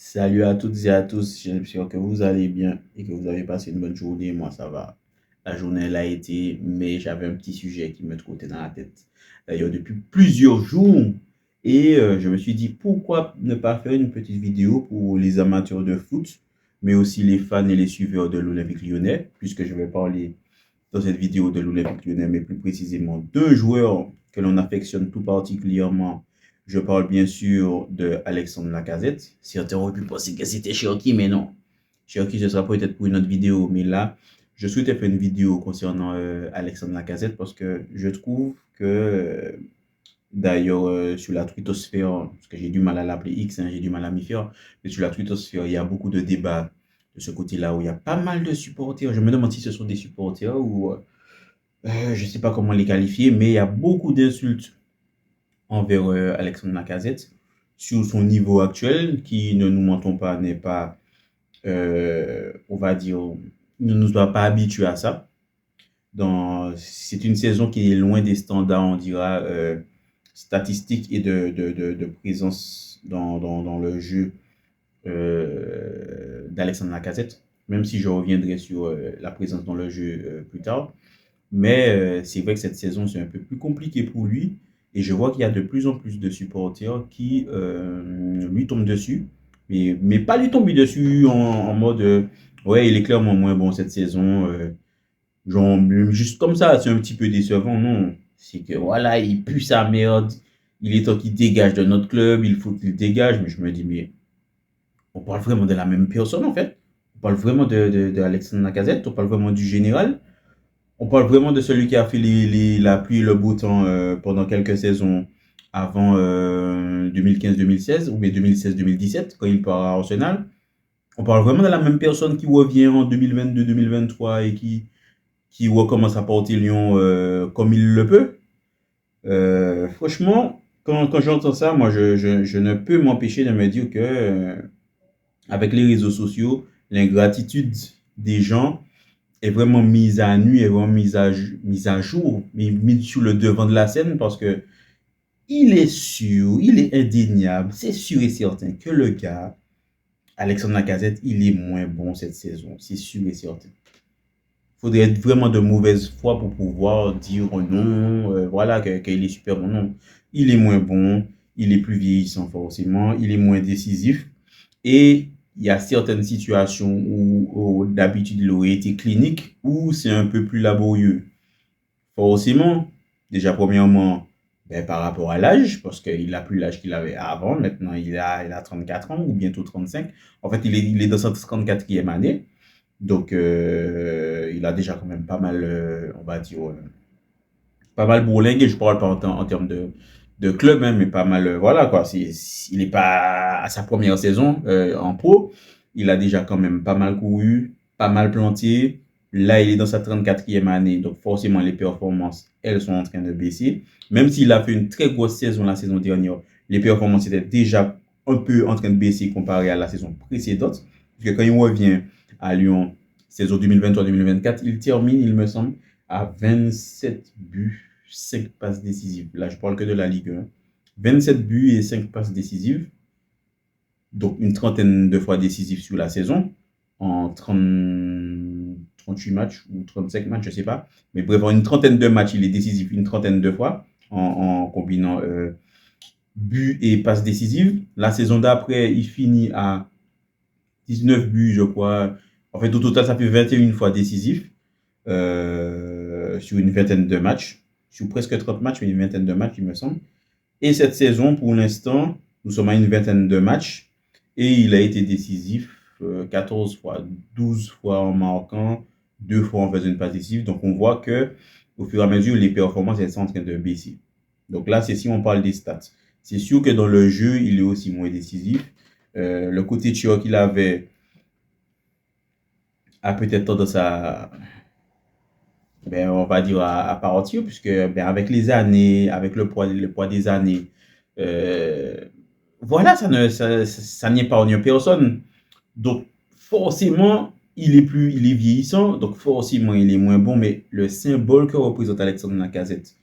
Salut à toutes et à tous, j'espère que vous allez bien et que vous avez passé une bonne journée. Moi, ça va. La journée, elle a été, mais j'avais un petit sujet qui me trottait dans la tête. D'ailleurs, depuis plusieurs jours. Et je me suis dit, pourquoi ne pas faire une petite vidéo pour les amateurs de foot, mais aussi les fans et les suiveurs de l'Olympique lyonnais, puisque je vais parler dans cette vidéo de l'Olympique lyonnais, mais plus précisément deux joueurs que l'on affectionne tout particulièrement. Je parle bien sûr de Alexandre Lacazette. Certains auraient pu penser que c'était Cherki, mais non. Cherki, ce sera peut-être pour une autre vidéo, mais là, je souhaitais faire une vidéo concernant Alexandre Lacazette parce que je trouve que, d'ailleurs, sur la twittosphère, parce que j'ai du mal à l'appeler X, hein, j'ai du mal à m'y faire, mais sur la twittosphère, il y a beaucoup de débats de ce côté-là où il y a pas mal de supporters. Je me demande si ce sont des supporters ou je ne sais pas comment les qualifier, mais il y a beaucoup d'insultes envers Alexandre Lacazette sur son niveau actuel, qui, ne nous mentons pas, n'est pas, on va dire, ne nous a pas habitués à ça. C'est une saison qui est loin des standards, on dira, statistiques et de présence dans le jeu d'Alexandre Lacazette, même si je reviendrai sur la présence dans le jeu plus tard. Mais c'est vrai que cette saison, c'est un peu plus compliqué pour lui. Et je vois qu'il y a de plus en plus de supporters qui lui tombent dessus. Mais pas lui tomber dessus en mode ouais, il est clairement moins bon cette saison. Genre, juste comme ça, c'est un petit peu décevant. Non, c'est que voilà, il pue sa merde. Il est temps qu'il dégage de notre club. Il faut qu'il dégage. Mais je me dis, mais on parle vraiment de la même personne en fait. On parle vraiment de Alexandre Lacazette. On parle vraiment du général. On parle vraiment de celui qui a fait la pluie et le beau temps pendant quelques saisons avant 2015-2016 ou bien 2016-2017 quand il part à Arsenal. On parle vraiment de la même personne qui revient en 2022-2023 et qui recommence à porter Lyon comme il le peut. Franchement, quand j'entends ça, moi, je ne peux m'empêcher de me dire que avec les réseaux sociaux, l'ingratitude des gens est vraiment mise à nu, est vraiment mise à jour, mise sur le devant de la scène parce que il est sûr, il est indéniable, c'est sûr et certain que le gars, Alexandre Lacazette, il est moins bon cette saison, c'est sûr et certain. Il faudrait être vraiment de mauvaise foi pour pouvoir dire oh non, voilà, qu'il est super bon. Non, il est moins bon, il est plus vieillissant forcément, il est moins décisif. Et il y a certaines situations où d'habitude il aurait été clinique, où c'est un peu plus laborieux. Forcément, déjà premièrement, ben, par rapport à l'âge, parce qu'il n'a plus l'âge qu'il avait avant, maintenant il a 34 ans ou bientôt 35. En fait, il est dans sa 34e année. Donc, il a déjà quand même pas mal, on va dire, pas mal bourlingué. Je parle pas en termes de club, hein, mais pas mal, voilà quoi. Il n'est pas à sa première saison en pro. Il a déjà quand même pas mal couru, pas mal planté. Là, il est dans sa 34e année, donc forcément, les performances, elles sont en train de baisser. Même s'il a fait une très grosse saison la saison dernière, les performances étaient déjà un peu en train de baisser comparé à la saison précédente. Parce que quand il revient à Lyon, saison 2023-2024, il termine, il me semble, à 27 buts, 5 passes décisives. Là, je parle que de la Ligue 1. 27 buts et 5 passes décisives. Donc, une trentaine de fois décisives sur la saison. En 38 matchs ou 35 matchs, je ne sais pas. Mais bref, en une trentaine de matchs, il est décisif une trentaine de fois en combinant buts et passes décisives. La saison d'après, il finit à 19 buts, je crois. En fait, au total, ça fait 21 fois décisif sur une vingtaine de matchs. Sur presque 30 matchs, mais une vingtaine de matchs, il me semble. Et cette saison, pour l'instant, nous sommes à une vingtaine de matchs. Et il a été décisif 14 fois, 12 fois en marquant, 2 fois en faisant une passe décisive. Donc, on voit que au fur et à mesure, les performances elles sont en train de baisser. Donc là, c'est si on parle des stats. C'est sûr que dans le jeu, il est aussi moins décisif. Le côté tir qu'il avait a peut-être tendance à, ben, on va dire, à partir, puisque ben, avec les années, avec le poids des années, euh, voilà, ça n'épargne personne. Donc, forcément, il est vieillissant, donc forcément, il est moins bon, mais le symbole que représente Alexandre Lacazette,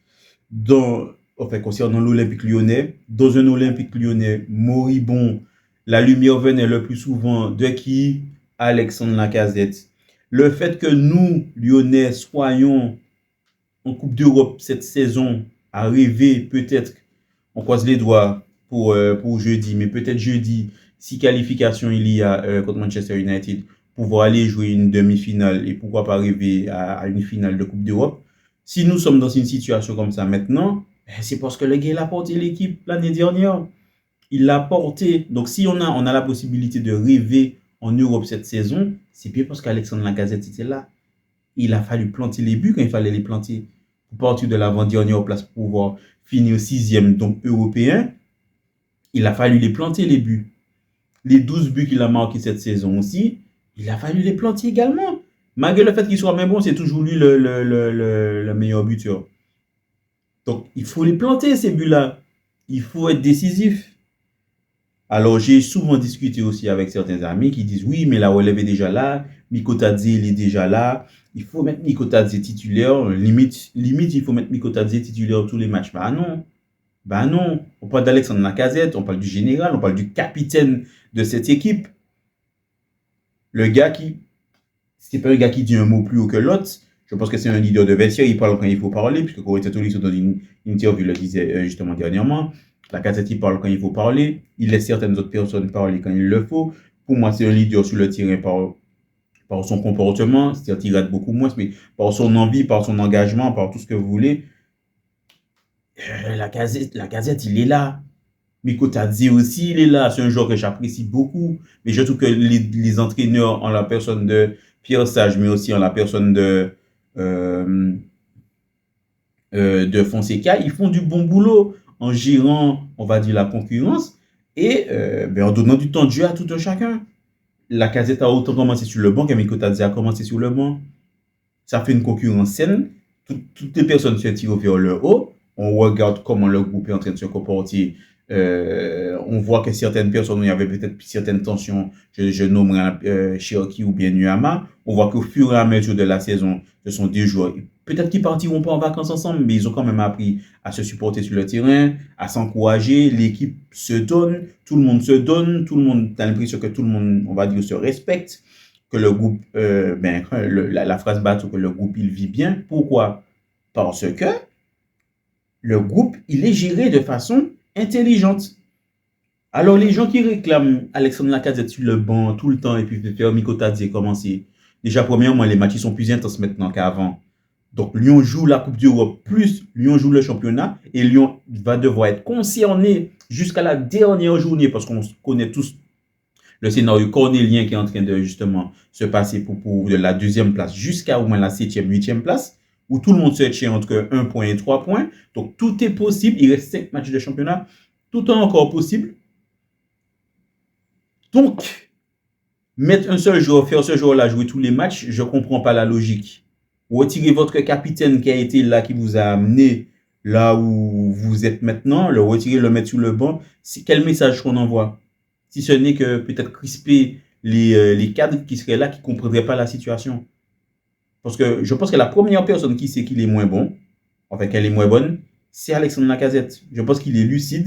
dans, enfin, concernant l'Olympique lyonnais, dans un Olympique lyonnais moribond la lumière venait le plus souvent de qui? Alexandre Lacazette. Le fait que nous, Lyonnais, soyons en Coupe d'Europe cette saison, arriver peut-être, on croise les doigts pour jeudi, mais peut-être jeudi, si qualification il y a contre Manchester United, pouvoir aller jouer une demi-finale et pourquoi pas arriver à une finale de Coupe d'Europe. Si nous sommes dans une situation comme ça maintenant, c'est parce que le gars a porté l'équipe l'année dernière. Il l'a porté. Donc si on a la possibilité de rêver en Europe cette saison, c'est bien parce qu'Alexandre Lacazette était là. Il a fallu planter les buts quand il fallait les planter. Pour partir de l'avant-dernière place pour pouvoir finir sixième, donc européen, il a fallu les planter les buts. Les 12 buts qu'il a marqués cette saison aussi, il a fallu les planter également. Malgré le fait qu'il soit même bon, c'est toujours lui le meilleur buteur. Donc, il faut les planter, ces buts-là. Il faut être décisif. Alors, j'ai souvent discuté aussi avec certains amis qui disent oui, mais la relève est déjà là, Mikotadze, il est déjà là, il faut mettre Mikotadze titulaire, limite, il faut mettre Mikotadze titulaire tous les matchs. Bah non, on parle d'Alexandre Lacazette, on parle du général, on parle du capitaine de cette équipe. Le gars qui, c'est pas un gars qui dit un mot plus haut que l'autre, je pense que c'est un leader de vestiaire, il parle quand il faut parler, puisque Corentin Tolisso dans une interview le disait justement dernièrement. Lacazette, il parle quand il faut parler. Il laisse certaines autres personnes parler quand il le faut. Pour moi, c'est un leader sur le terrain par son comportement. C'est-à-dire qu'il rate beaucoup moins, mais par son envie, par son engagement, par tout ce que vous voulez. Lacazette, il est là. Mikotadze aussi, il est là. C'est un joueur que j'apprécie beaucoup. Mais je trouve que les entraîneurs en la personne de Pierre Sage, mais aussi en la personne de Fonseca, ils font du bon boulot en gérant, on va dire, la concurrence et en donnant du temps de jeu à tout un chacun. Lacazette a autant commencé sur le banc que Mikotadze a commencé sur le banc. Ça fait une concurrence saine. Toutes les personnes se tirent vers le haut. On regarde comment le groupe est en train de se comporter. On voit que certaines personnes, il y avait peut-être certaines tensions, je nommerai Cherki ou bien Nuama. On voit qu'au fur et à mesure de la saison, ce sont des joueurs, peut-être qu'ils partiront pas en vacances ensemble, mais ils ont quand même appris à se supporter sur le terrain, à s'encourager. L'équipe se donne, tout le monde se donne, tout le monde, t'as l'impression que tout le monde, on va dire, se respecte, que le groupe, la phrase bateau, que le groupe, il vit bien. Pourquoi? Parce que le groupe, il est géré de façon intelligente. Alors, les gens qui réclament Alexandre Lacazette sur le banc tout le temps et puis faire Mikotadze commencer. Déjà, premièrement, les matchs sont plus intenses maintenant qu'avant. Donc, Lyon joue la Coupe d'Europe, plus Lyon joue le championnat et Lyon va devoir être concerné jusqu'à la dernière journée parce qu'on connaît tous le scénario cornélien qui est en train de justement se passer pour de la deuxième place jusqu'à au moins la 7e, 8e place, où tout le monde se tient entre 1 point et 3 points. Donc, tout est possible. Il reste 5 matchs de championnat. Tout est encore possible. Donc, mettre un seul joueur, faire ce joueur-là jouer tous les matchs, je ne comprends pas la logique. Retirez votre capitaine qui a été là, qui vous a amené là où vous êtes maintenant, le retirer, le mettre sur le banc. Quel message qu'on envoie? Si ce n'est que peut-être crisper les cadres qui seraient là, qui ne comprendraient pas la situation. Parce que je pense que la première personne qui sait qu'il est moins bon, enfin qu'elle est moins bonne, c'est Alexandre Lacazette. Je pense qu'il est lucide.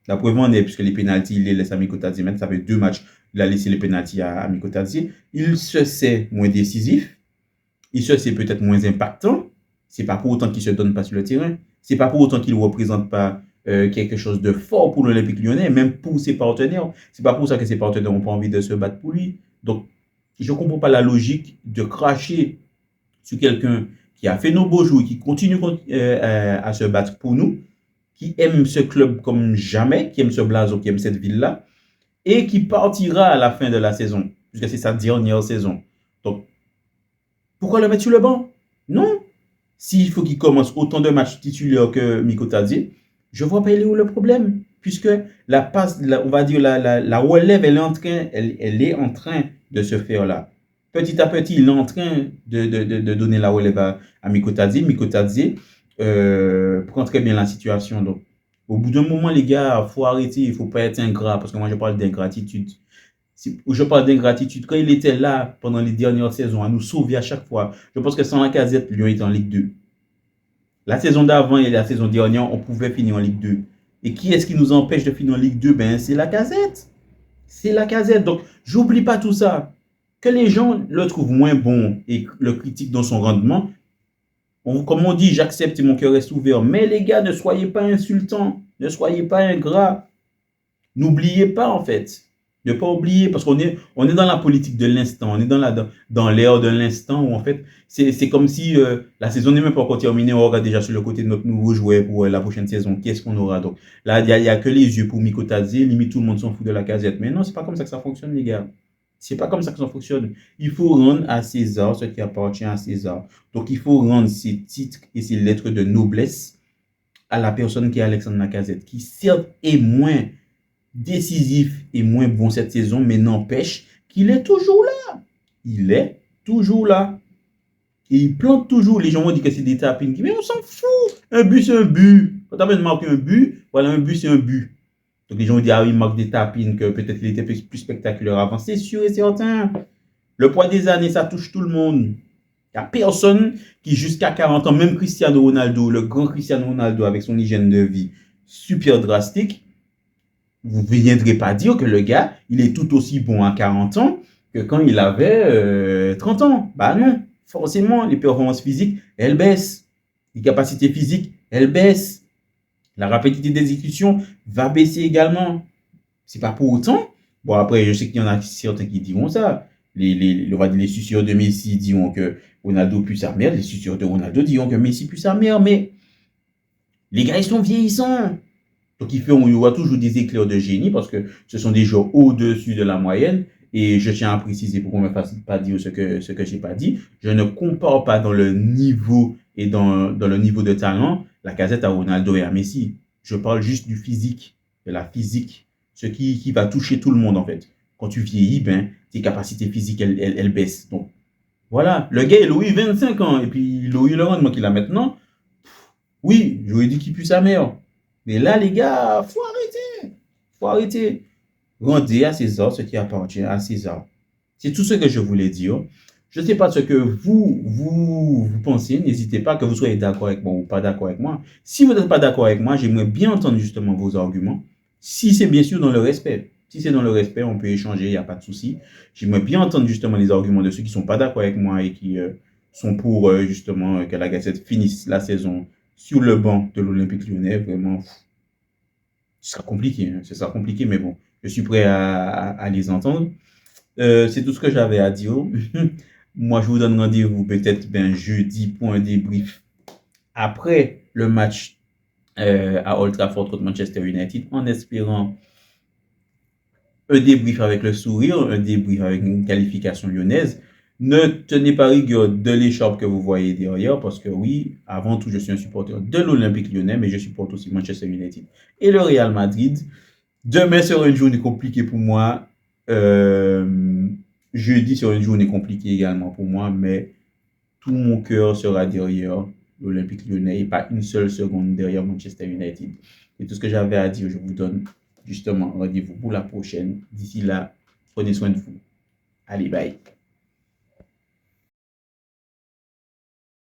La preuve en est, puisque les pénaltys, il les laisse à Mikotadze. Maintenant, ça fait 2 matchs, il a laissé les pénaltys à Mikotadze. Il se sait moins décisif. Il se sait peut-être moins impactant. C'est pas pour autant qu'il se donne pas sur le terrain. C'est pas pour autant qu'il ne représente pas quelque chose de fort pour l'Olympique Lyonnais, même pour ses partenaires. C'est pas pour ça que ses partenaires n'ont pas envie de se battre pour lui. Donc, je ne comprends pas la logique de cracher sur quelqu'un qui a fait nos beaux jours, qui continue à se battre pour nous, qui aime ce club comme jamais, qui aime ce blason, qui aime cette ville-là, et qui partira à la fin de la saison, puisque c'est sa dernière saison. Donc, pourquoi le mettre sur le banc? Non. S'il faut qu'il commence autant de matchs titulaires que Mikotadze, je ne vois pas où le problème, puisque la passe, on va dire la relève, elle est en train de se faire là. Petit à petit, il est en train de donner la relève à Mikotadze. Mikotadze prend très bien la situation. Donc, au bout d'un moment, les gars, il faut arrêter, il ne faut pas être ingrat, parce que moi, je parle d'ingratitude. Je parle d'ingratitude. Quand il était là pendant les dernières saisons, à nous sauver à chaque fois, je pense que sans Lacazette, Lyon est en Ligue 2. La saison d'avant et la saison dernière, on pouvait finir en Ligue 2. Et qui est-ce qui nous empêche de finir en Ligue 2? Ben, c'est Lacazette. C'est Lacazette. Donc, j'oublie pas tout ça. Que les gens le trouvent moins bon et le critiquent dans son rendement, comme on dit, j'accepte et mon cœur reste ouvert. Mais les gars, ne soyez pas insultants, ne soyez pas ingrats. N'oubliez pas, en fait. Ne pas oublier, parce on est dans la politique de l'instant, on est dans l'ère de l'instant où, en fait, c'est comme si la saison n'est même pas encore terminée, on aura déjà sur le côté de notre nouveau joueur pour la prochaine saison. Qu'est-ce qu'on aura? Donc là, il y a que les yeux pour Mikotadze, limite tout le monde s'en fout de Lacazette. Mais non, c'est pas comme ça que ça fonctionne, les gars. C'est pas comme ça que ça fonctionne. Il faut rendre à César ce qui appartient à César. Donc il faut rendre ces titres et ces lettres de noblesse à la personne qui est Alexandre Lacazette, qui certes est moins décisif et moins bon cette saison, mais n'empêche qu'il est toujours là. Il est toujours là. Et il plante toujours. Les gens vont dire que c'est des tapines. Mais on s'en fout. Un but, c'est un but. Quand tu as marqué un but, voilà, un but, c'est un but. Donc les gens vont dire, ah oui, il marque des tapines, que peut-être il était plus spectaculaire avant. C'est sûr et certain. Le poids des années, ça touche tout le monde. Il n'y a personne qui, jusqu'à 40 ans, même Cristiano Ronaldo, le grand Cristiano Ronaldo, avec son hygiène de vie super drastique, vous ne viendrez pas dire que le gars, il est tout aussi bon à 40 ans que quand il avait 30 ans. Bah non, forcément, les performances physiques, elles baissent. Les capacités physiques, elles baissent. La rapidité d'exécution va baisser également. C'est pas pour autant. Bon, après, je sais qu'il y en a certains qui diront ça. Les suceurs de Messi diront que Ronaldo pue sa mère. Les suceurs de Ronaldo diront que Messi pue sa mère. Mais les gars, ils sont vieillissants. Donc, il y aura toujours des éclairs de génie parce que ce sont des joueurs au-dessus de la moyenne. Et je tiens à préciser pour qu'on ne me fasse pas dire ce que je n'ai pas dit. Je ne compare pas dans le niveau et dans le niveau de talent Lacazette à Ronaldo et à Messi. Je parle juste du physique, de la physique. Ce qui va toucher tout le monde, en fait. Quand tu vieillis, ben, tes capacités physiques, elles baissent. Donc, voilà. Le gars, il a eu 25 ans et puis il a eu le rendement qu'il a maintenant. Oui, j'aurais dit qu'il pue sa mère. Mais là, les gars, faut arrêter. Faut arrêter. Rendez à César ce qui appartient à César. C'est tout ce que je voulais dire. Je ne sais pas ce que vous pensez. N'hésitez pas, que vous soyez d'accord avec moi ou pas d'accord avec moi. Si vous n'êtes pas d'accord avec moi, j'aimerais bien entendre justement vos arguments. Si c'est bien sûr dans le respect. Si c'est dans le respect, on peut échanger, il n'y a pas de souci. J'aimerais bien entendre justement les arguments de ceux qui ne sont pas d'accord avec moi et qui sont pour justement que la Gazette finisse la saison sur le banc de l'Olympique Lyonnais. Vraiment, ce sera compliqué. Hein. Ce sera compliqué, mais bon, je suis prêt à les entendre. C'est tout ce que j'avais à dire. Moi, je vous donne rendez-vous peut-être jeudi pour un débrief après le match à Old Trafford contre Manchester United, en espérant un débrief avec le sourire, un débrief avec une qualification lyonnaise. Ne tenez pas rigueur de l'écharpe que vous voyez derrière, parce que oui, avant tout, je suis un supporter de l'Olympique Lyonnais, mais je supporte aussi Manchester United et le Real Madrid. Demain sera une journée compliquée pour moi. Jeudi sera une journée compliquée également pour moi, mais tout mon cœur sera derrière l'Olympique Lyonnais et pas une seule seconde derrière Manchester United. C'est tout ce que j'avais à dire. Je vous donne justement rendez-vous pour la prochaine. D'ici là, prenez soin de vous. Allez, bye.